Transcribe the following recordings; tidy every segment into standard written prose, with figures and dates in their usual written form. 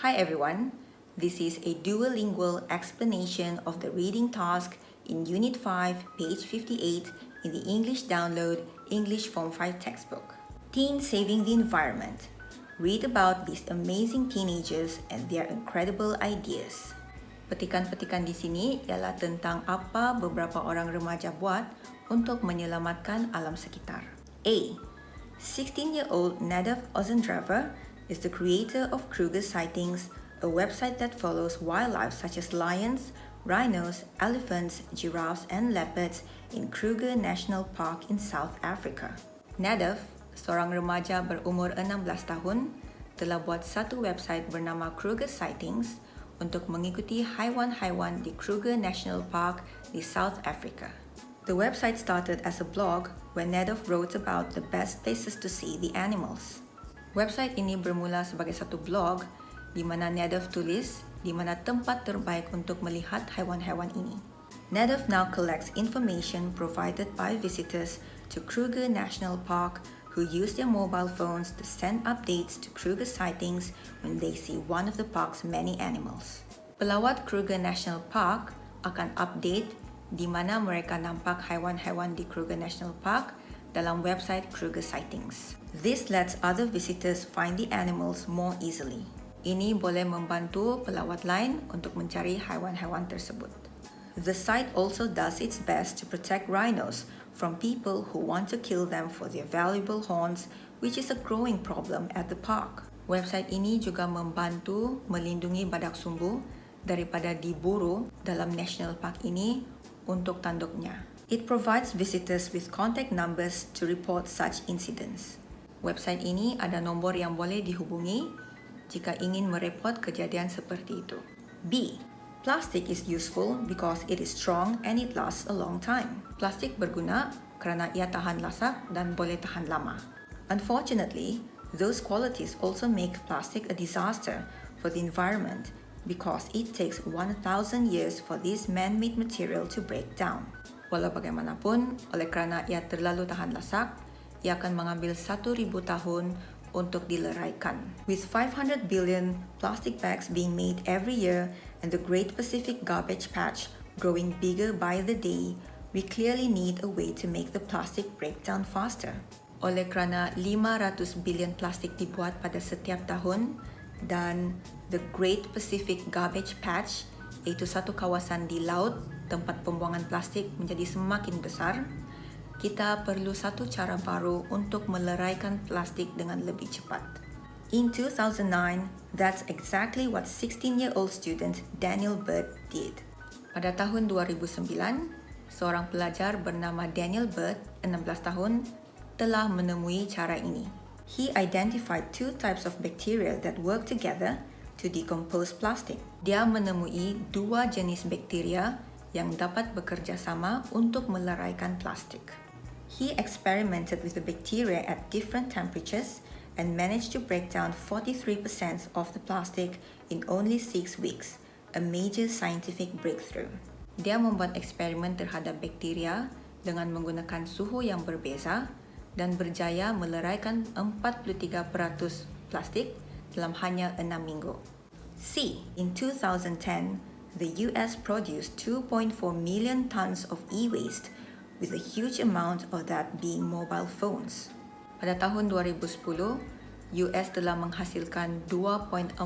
Hi everyone, this is a duolingual explanation of the reading task in Unit 5, page 58 in the English Download English Form 5 textbook. Teens Saving the Environment. Read about these amazing teenagers and their incredible ideas. Petikan-petikan di sini ialah tentang apa beberapa orang remaja buat untuk menyelamatkan alam sekitar. A. 16-year-old Nadav Ozendriver is the creator of Kruger Sightings, a website that follows wildlife such as lions, rhinos, elephants, giraffes, and leopards in Kruger National Park in South Africa. Nadav, seorang remaja berumur 16 tahun, telah buat satu website bernama Kruger Sightings untuk mengikuti haiwan-haiwan di Kruger National Park di South Africa. The website started as a blog where Nadav wrote about the best places to see the animals. Website ini bermula sebagai satu blog di mana Nadav tulis di mana tempat terbaik untuk melihat haiwan-haiwan ini. Nadav now collects information provided by visitors to Kruger National Park who use their mobile phones to send updates to Kruger Sightings when they see one of the park's many animals. Pelawat Kruger National Park akan update di mana mereka nampak haiwan-haiwan di Kruger National Park dalam website Kruger Sightings. This lets other visitors find the animals more easily. Ini boleh membantu pelawat lain untuk mencari haiwan-haiwan tersebut. The site also does its best to protect rhinos from people who want to kill them for their valuable horns, which is a growing problem at the park. Website ini juga membantu melindungi badak sumbu daripada diburu dalam national park ini untuk tanduknya. It provides visitors with contact numbers to report such incidents. Website ini ada nombor yang boleh dihubungi jika ingin mereport kejadian seperti itu. B. Plastic is useful because it is strong and it lasts a long time. Plastik berguna kerana ia tahan lasak dan boleh tahan lama. Unfortunately, those qualities also make plastic a disaster for the environment because it takes 1,000 years for this man-made material to break down. Walau bagaimanapun, oleh kerana ia terlalu tahan lasak, ia akan mengambil 1,000 tahun untuk dileraikan. With 500 billion plastic bags being made every year and the Great Pacific Garbage Patch growing bigger by the day, we clearly need a way to make the plastic break down faster. Oleh kerana 500 billion plastik dibuat pada setiap tahun dan the Great Pacific Garbage Patch, iaitu satu kawasan di laut tempat pembuangan plastik menjadi semakin besar, kita perlu satu cara baru untuk meleraikan plastik dengan lebih cepat. In 2009, that's exactly what 16-year-old student Daniel Bird did. Pada tahun 2009, seorang pelajar bernama Daniel Bird, 16 tahun, telah menemui cara ini. He identified two types of bacteria that work together to decompose plastic. Dia menemui dua jenis bakteria yang dapat bekerja sama untuk meleraikan plastik. He experimented with the bacteria at different temperatures and managed to break down 43% of the plastic in only 6 weeks, a major scientific breakthrough. Dia membuat eksperimen terhadap bakteria dengan menggunakan suhu yang berbeza dan berjaya meleraikan 43% plastik dalam hanya 6 minggu. C. In 2010, the US produced 2.4 million tons of e-waste, with a huge amount of that being mobile phones. Pada tahun 2010, US telah menghasilkan 2.4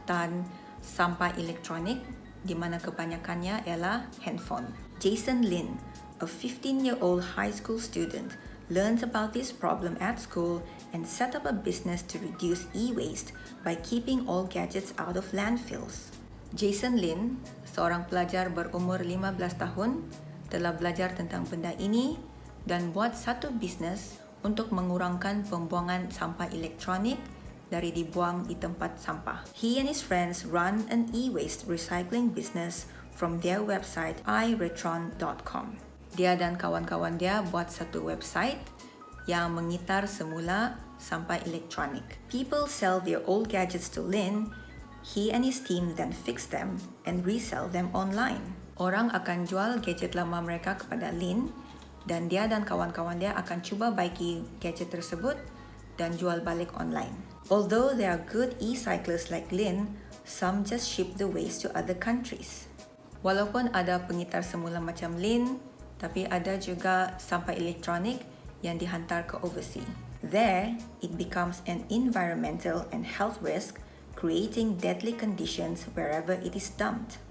tan sampah elektronik, di mana kebanyakannya ialah handphone. Jason Lin, a 15-year-old high school student, learned about this problem at school and set up a business to reduce e-waste by keeping all gadgets out of landfills. Jason Lin, seorang pelajar berumur 15 tahun, telah belajar tentang benda ini dan buat satu bisnes untuk mengurangkan pembuangan sampah elektronik dari dibuang di tempat sampah. He and his friends run an e-waste recycling business from their website iretron.com. Dia dan kawan-kawan dia buat satu website yang mengitar semula sampah elektronik. People sell their old gadgets to Lin. He and his team then fix them and resell them online. Orang akan jual gadget lama mereka kepada Lin dan dia dan kawan-kawan dia akan cuba baiki gadget tersebut dan jual balik online. Although there are good e-cyclists like Lin, some just ship the waste to other countries. Walaupun ada pengitar semula macam lin, tapi ada juga sampah elektronik yang dihantar ke overseas. There, it becomes an environmental and health risk, creating deadly conditions wherever it is dumped.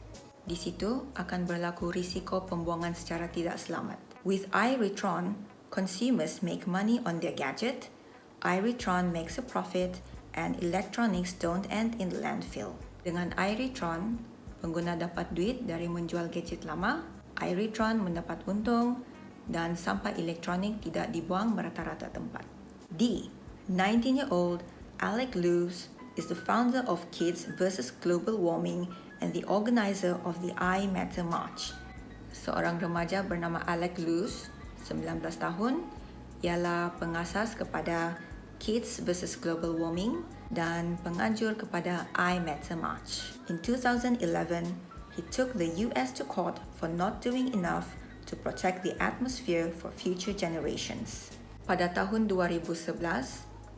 Di situ akan berlaku risiko pembuangan secara tidak selamat. With iReturn, consumers make money on their gadget, iReturn makes a profit, and electronics don't end in the landfill. Dengan iReturn, pengguna dapat duit dari menjual gadget lama, iReturn mendapat untung, dan sampah elektronik tidak dibuang merata-rata tempat. D. 19-year-old Alec Lewis is the founder of Kids vs. Global Warming and the organizer of the I Matter March. Seorang remaja bernama Alec Lewis, 19 tahun, ialah pengasas kepada Kids vs. Global Warming dan penganjur kepada I Matter March. In 2011, he took the US to court for not doing enough to protect the atmosphere for future generations. Pada tahun 2011,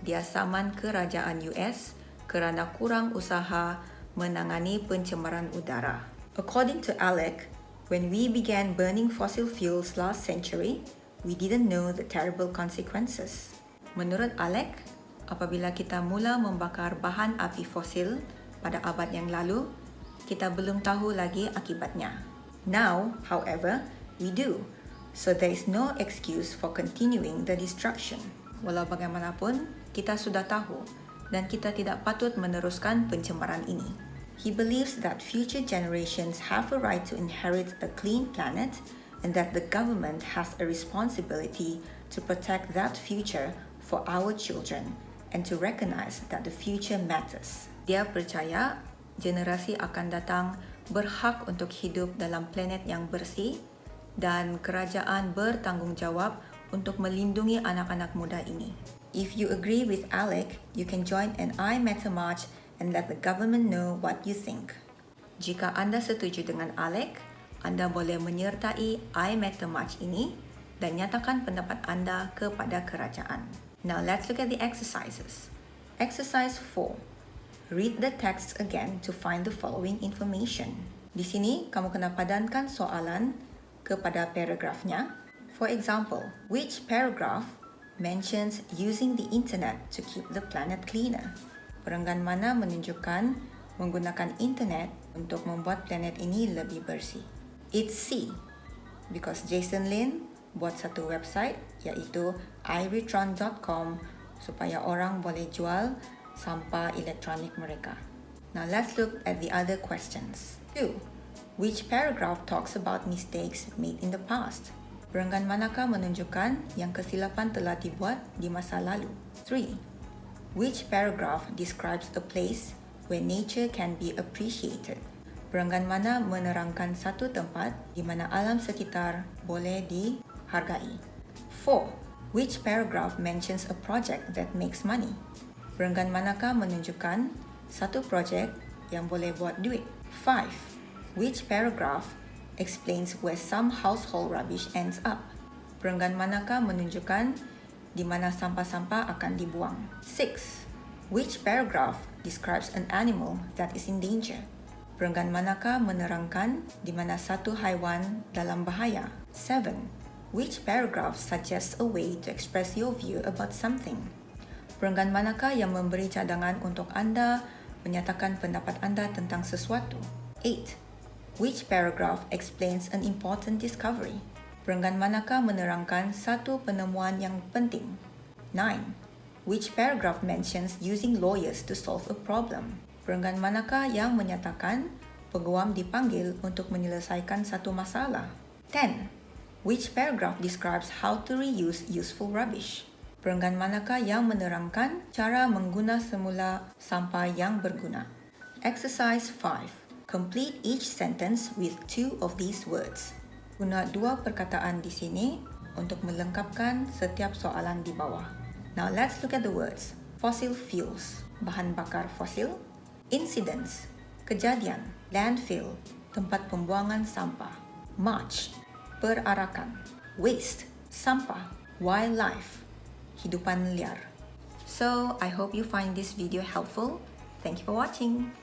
dia saman kerajaan US kerana kurang usaha menangani pencemaran udara. According to Alec, when we began burning fossil fuels last century, we didn't know the terrible consequences. Menurut Alec, apabila kita mula membakar bahan api fosil pada abad yang lalu, kita belum tahu lagi akibatnya. Now, however, we do. So there is no excuse for continuing the destruction. Walau bagaimanapun, kita sudah tahu dan kita tidak patut meneruskan pencemaran ini. He believes that future generations have a right to inherit a clean planet and that the government has a responsibility to protect that future for our children and to recognize that the future matters. Dia percaya generasi akan datang berhak untuk hidup dalam planet yang bersih dan kerajaan bertanggungjawab untuk melindungi anak-anak muda ini. If you agree with Alec, you can join an I Matter March and let the government know what you think. Jika anda setuju dengan Alec, anda boleh menyertai I Matter March ini dan nyatakan pendapat anda kepada kerajaan. Now let's look at the exercises. Exercise 4. Read the text again to find the following information. Di sini, kamu kena padankan soalan kepada paragrafnya. For example, which paragraph mentions using the internet to keep the planet cleaner? Perenggan mana menunjukkan menggunakan internet untuk membuat planet ini lebih bersih? It's C, because Jason Lin buat satu website iaitu iReturn.com supaya orang boleh jual sampah elektronik mereka. Now let's look at the other questions. 2. Which paragraph talks about mistakes made in the past? Perenggan manakah menunjukkan yang kesilapan telah dibuat di masa lalu? 3. Which paragraph describes a place where nature can be appreciated? Perenggan mana menerangkan satu tempat di mana alam sekitar boleh dihargai? 4. Which paragraph mentions a project that makes money? Perenggan manakah menunjukkan satu projek yang boleh buat duit? 5. Which paragraph explains where some household rubbish ends up? Perenggan manakah menunjukkan di mana sampah-sampah akan dibuang? 6. Which paragraph describes an animal that is in danger? Perenggan manakah menerangkan di mana satu haiwan dalam bahaya? 7. Which paragraph suggests a way to express your view about something? Perenggan manakah yang memberi cadangan untuk anda menyatakan pendapat anda tentang sesuatu? 8. Which paragraph explains an important discovery? Perenggan manakah menerangkan satu penemuan yang penting? 9. Which paragraph mentions using lawyers to solve a problem? Perenggan manakah yang menyatakan peguam dipanggil untuk menyelesaikan satu masalah? 10. Which paragraph describes how to reuse useful rubbish? Perenggan manakah yang menerangkan cara mengguna semula sampah yang berguna? Exercise 5. Complete each sentence with 2 of these words. Guna 2 perkataan di sini untuk melengkapkan setiap soalan di bawah. Now let's look at the words. Fossil fuels, bahan bakar fosil. Incidents, kejadian. Landfill, tempat pembuangan sampah. March, perarakan. Waste, sampah. Wildlife, hidupan liar. So, I hope you find this video helpful. Thank you for watching.